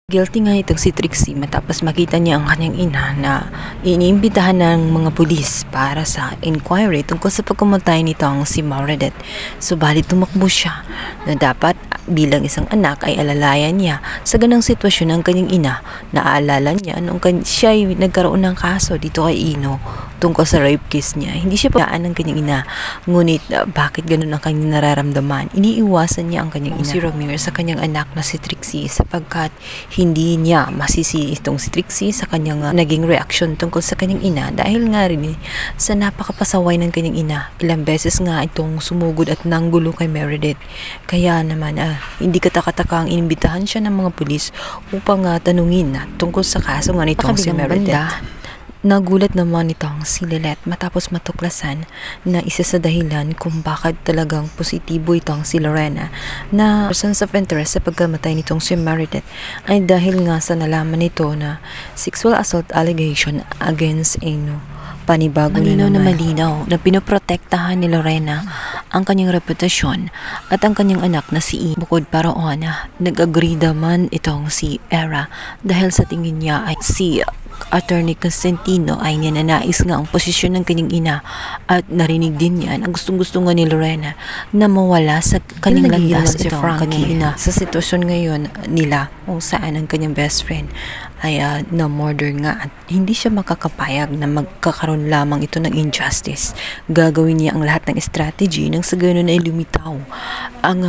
Guilty nga itong si Trixie matapos makita niya ang kanyang ina na iniimbitahan ng mga pulis para sa inquiry tungkol sa pagkamatay nitong si Meredith. Subalit tumakbo siya na dapat bilang isang anak ay alalayan niya sa ganang sitwasyon ng kanyang ina. Naaalala niya nung siya ay nagkaroon ng kaso dito kay Ino tungkol sa rape case niya. Hindi siya pagkaan ng kanyang ina. Ngunit bakit ganun ang kanyang nararamdaman? Iniiwasan niya ang kanyang ina. Si Ramir sa kanyang anak na si Trixie sapagkat hindi niya masisi itong si Trixie sa kanyang naging reaksyon tungkol sa kanyang ina dahil nga rin sa napakapasaway ng kanyang ina. Ilang beses nga itong sumugod at nanggulo kay Meredith. Kaya naman hindi katakataka ang inimbitahan siya ng mga pulis upang tanungin tungkol sa kaso nga nitong si Meredith. Nagulat naman itong si Lilette matapos matuklasan na isa sa dahilan kung bakit talagang positibo itong si Lorena na persons of interest sa pagkamatay nitong si Meredith ay dahil nga sa nalaman nito na sexual assault allegation against Eno. Panibago na malinaw na pinoprotektahan ni Lorena ang kanyang reputasyon at ang kanyang anak na si E. Bukod pa roon, nag-agree naman itong si Era dahil sa tingin niya ay si Attorney Constantino ay ninanais nga ang posisyon ng kanyang ina at narinig din niya na gustong-gusto nga ni Lorena na mawala sa kanyang landas si Frankie ina. Sa sitwasyon ngayon nila kung saan ang kanyang best friend ay na-murder nga at hindi siya makakapayag na magkakaroon lamang ito ng injustice. Gagawin niya ang lahat ng strategy nang sa ganun ay lumitaw ang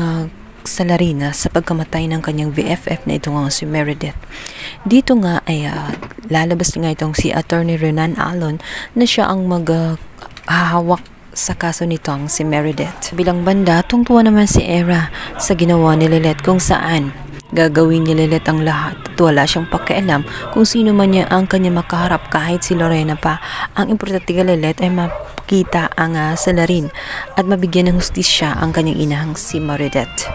salarin sa pagkamatay ng kanyang BFF na ito nga si Meredith. Dito nga ay lalabas nga itong si Attorney Renan Alon na siya ang maghahawak sa kaso nitong si Meredith. Bilang banda, tungtuwa naman si Era sa ginawa ni Lilette kung saan gagawin ni Lilette ang lahat at wala siyang pakialam kung sino man niya ang kanya makaharap kahit si Lorena pa. Ang importante kay Lilette ay makita ang salarin at mabigyan ng hustisya ang kanyang inahang si Meredith.